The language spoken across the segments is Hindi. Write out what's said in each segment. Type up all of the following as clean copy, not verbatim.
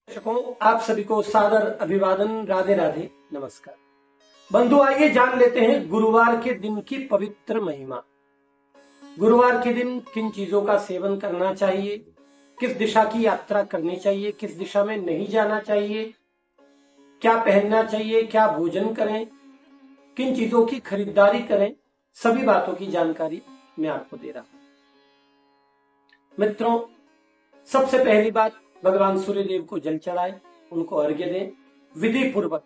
दर्शकों, आप सभी को सादर अभिवादन। राधे राधे, नमस्कार। बंधु, आइए जान लेते हैं गुरुवार के दिन की पवित्र महिमा। गुरुवार के दिन किन चीजों का सेवन करना चाहिए, किस दिशा की यात्रा करनी चाहिए, किस दिशा में नहीं जाना चाहिए, क्या पहनना चाहिए, क्या भोजन करें, किन चीजों की खरीदारी करें, सभी बातों की जानकारी मैं आपको दे रहा हूं। मित्रों, सबसे पहली बात, भगवान सूर्यदेव को जल चढ़ाए, उनको अर्घ्य दें। विधि पूर्वक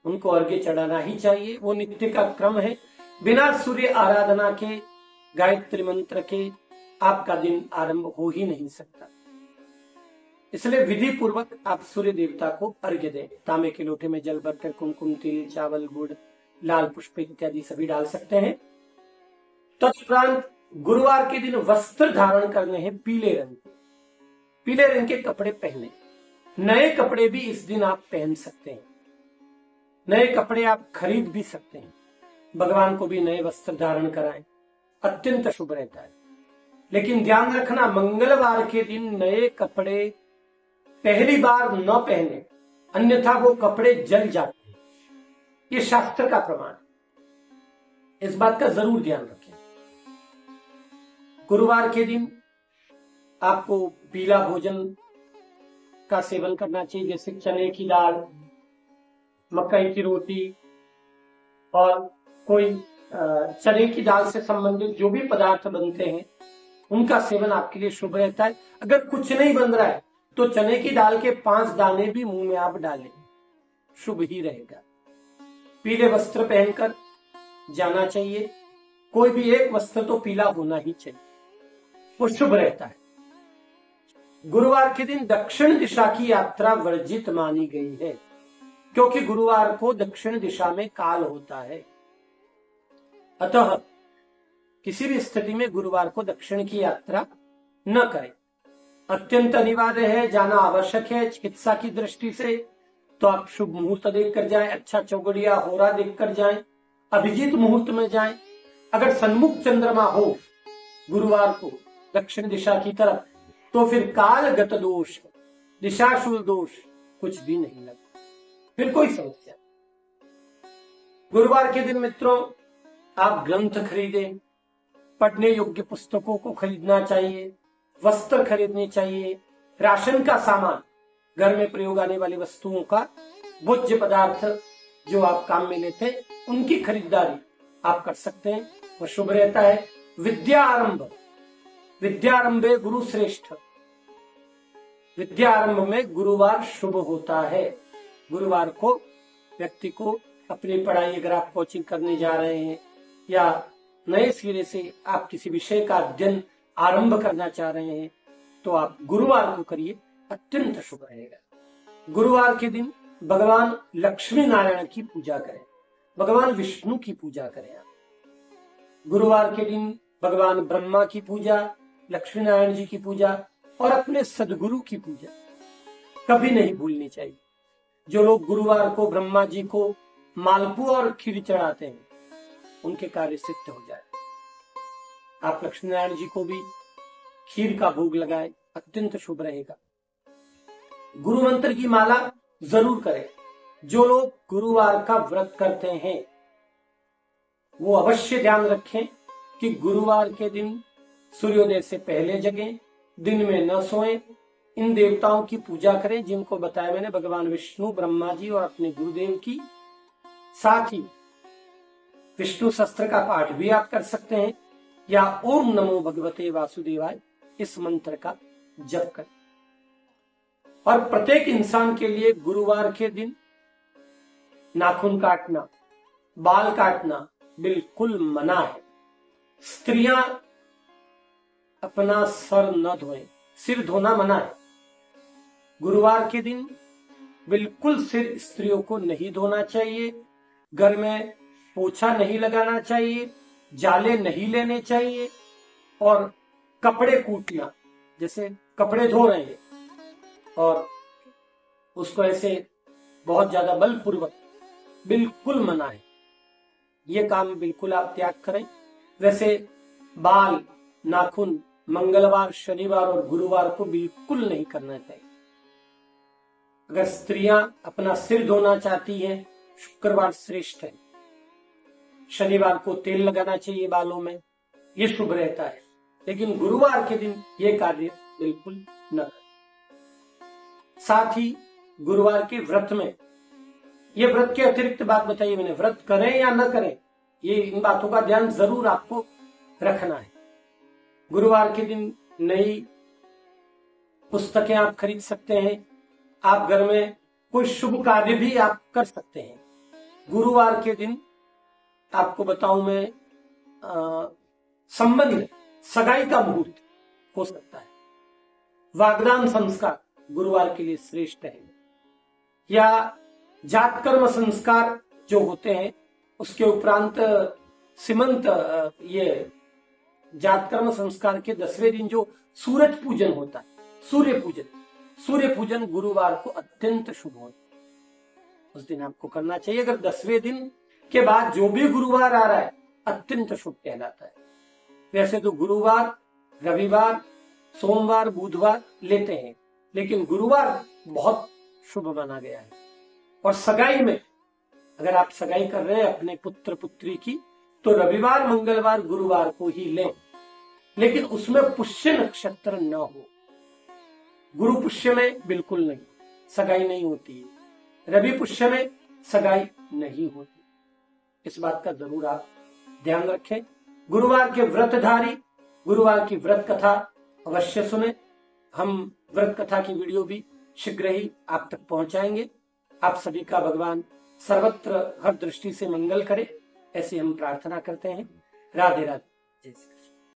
उनको अर्घ्य चढ़ाना ही चाहिए, वो नित्य का क्रम है। बिना सूर्य आराधना के, गायत्री मंत्र के आपका दिन आरंभ हो ही नहीं सकता। इसलिए विधि पूर्वक आप सूर्य देवता को अर्घ्य दें। तांबे के लोटे में जल भरकर कुमकुम, तिल, चावल, गुड़, लाल पुष्प इत्यादि सभी डाल सकते हैं। तत्परांत गुरुवार के दिन वस्त्र धारण करने हैं पीले रंग के। पीले रंग के कपड़े पहने। नए कपड़े भी इस दिन आप पहन सकते हैं, नए कपड़े आप खरीद भी सकते हैं। भगवान को भी नए वस्त्र धारण कराएं, अत्यंत शुभ रहता है। लेकिन ध्यान रखना, मंगलवार के दिन नए कपड़े पहली बार न पहने, अन्यथा वो कपड़े जल जाते हैं। ये शास्त्र का प्रमाण है, इस बात का जरूर ध्यान रखें। गुरुवार के दिन आपको पीला भोजन का सेवन करना चाहिए, जैसे चने की दाल, मकई की रोटी और कोई चने की दाल से संबंधित जो भी पदार्थ बनते हैं उनका सेवन आपके लिए शुभ रहता है। अगर कुछ नहीं बन रहा है तो चने की दाल के 5 दाने भी मुंह में आप डालें, शुभ ही रहेगा। पीले वस्त्र पहनकर जाना चाहिए, कोई भी एक वस्त्र तो पीला होना ही चाहिए, वो शुभ रहता है। गुरुवार के दिन दक्षिण दिशा की यात्रा वर्जित मानी गई है, क्योंकि गुरुवार को दक्षिण दिशा में काल होता है। अतः किसी भी स्थिति में गुरुवार को दक्षिण की यात्रा न करें। अत्यंत अनिवार्य है, जाना आवश्यक है चिकित्सा की दृष्टि से, तो आप शुभ मुहूर्त देखकर जाएं, अच्छा चौगड़िया होरा देखकर जाएं, अभिजीत मुहूर्त में जाएं। अगर सन्मुख चंद्रमा हो गुरुवार को दक्षिण दिशा की तरफ, तो फिर कालगत दोष, दिशाशूल दोष कुछ भी नहीं लगता, फिर कोई समस्या। गुरुवार के दिन मित्रों, आप ग्रंथ खरीदें, पढ़ने योग्य पुस्तकों को खरीदना चाहिए, वस्त्र खरीदने चाहिए, राशन का सामान, घर में प्रयोग आने वाली वस्तुओं का, भोज्य पदार्थ जो आप काम में लेते हैं उनकी खरीदारी आप कर सकते हैं, वह शुभ रहता है। विद्या आरंभ, विद्यारंभे गुरु श्रेष्ठ, विद्यारंभ में गुरुवार शुभ होता है। गुरुवार को व्यक्ति को अपनी पढ़ाई, अगर आप कोचिंग करने जा रहे हैं या नए सिरे से आप किसी विषय का अध्ययन आरंभ करना चाह रहे हैं, तो आप गुरुवार को करिए, अत्यंत शुभ रहेगा। गुरुवार के दिन भगवान लक्ष्मी नारायण की पूजा करें, भगवान विष्णु की पूजा करें। गुरुवार के दिन भगवान ब्रह्मा की पूजा, लक्ष्मी नारायण जी की पूजा और अपने सदगुरु की पूजा कभी नहीं भूलनी चाहिए। जो लोग गुरुवार को ब्रह्मा जी को मालपुआ और खीर चढ़ाते हैं, उनके कार्य सिद्ध हो जाए। आप लक्ष्मी नारायण जी को भी खीर का भोग लगाए, अत्यंत शुभ रहेगा। गुरु मंत्र की माला जरूर करें। जो लोग गुरुवार का व्रत करते हैं वो अवश्य ध्यान रखें कि गुरुवार के दिन सूर्योदय से पहले जगें, दिन में न सोएं, इन देवताओं की पूजा करें जिनको बताया मैंने, भगवान विष्णु, ब्रह्मा जी और अपने गुरुदेव की। साथ ही विष्णु शस्त्र का पाठ भी आप कर सकते हैं, या ओम नमो भगवते वासुदेवाय इस मंत्र का जप करें। और प्रत्येक इंसान के लिए गुरुवार के दिन नाखून काटना, बाल काटना बिल्कुल मना है। स्त्रियां अपना सर न धोएं, सिर धोना मना है। गुरुवार के दिन बिल्कुल सिर स्त्रियों को नहीं धोना चाहिए, घर में पोछा नहीं लगाना चाहिए, जाले नहीं लेने चाहिए, और कपड़े कूटना, जैसे कपड़े धो रहे हैं और उसको ऐसे बहुत ज्यादा बलपूर्वक, बिल्कुल मना है। ये काम बिल्कुल आप त्याग करें। वैसे बाल, नाखून मंगलवार, शनिवार और गुरुवार को बिल्कुल नहीं करना चाहिए। अगर स्त्रियां अपना सिर धोना चाहती हैं, शुक्रवार श्रेष्ठ है। शनिवार को तेल लगाना चाहिए बालों में, ये शुभ रहता है। लेकिन गुरुवार के दिन ये कार्य बिल्कुल न करें। साथ ही गुरुवार के व्रत में, ये व्रत के अतिरिक्त बात बताइए मैंने, व्रत करें या न करें, ये इन बातों का ध्यान जरूर आपको रखना है। गुरुवार के दिन नई पुस्तकें आप खरीद सकते हैं। आप घर में कोई शुभ कार्य भी आप कर सकते हैं। गुरुवार के दिन आपको बताऊं मैं, संबंध सगाई का मुहूर्त हो सकता है। वागदान संस्कार गुरुवार के लिए श्रेष्ठ है। या जात कर्म संस्कार जो होते हैं, उसके उपरांत सीमंत, ये जात कर्म संस्कार के 10वें दिन जो सूरज पूजन होता है, सूर्य पूजन गुरुवार को अत्यंत शुभ होता है, उस दिन आपको करना चाहिए। अगर 10वें दिन के बाद जो भी गुरुवार आ रहा है अत्यंत शुभ कहलाता है। वैसे तो गुरुवार, रविवार, सोमवार, बुधवार लेते हैं, लेकिन गुरुवार बहुत शुभ माना गया है। और सगाई में अगर आप सगाई कर रहे हैं अपने पुत्र पुत्री की, तो रविवार, मंगलवार, गुरुवार को ही लें, लेकिन उसमें पुष्य नक्षत्र न हो। गुरु पुष्य में बिल्कुल नहीं, सगाई नहीं होती है। रवि पुष्य में सगाई नहीं होती। इस बात का जरूर आप ध्यान रखें। गुरुवार के व्रतधारी गुरुवार की व्रत कथा अवश्य सुने। हम व्रत कथा की वीडियो भी शीघ्र ही आप तक पहुंचाएंगे। आप सभी का भगवान सर्वत्र हर दृष्टि से मंगल करे, ऐसी हम प्रार्थना करते हैं। राधे राधे। जय श्री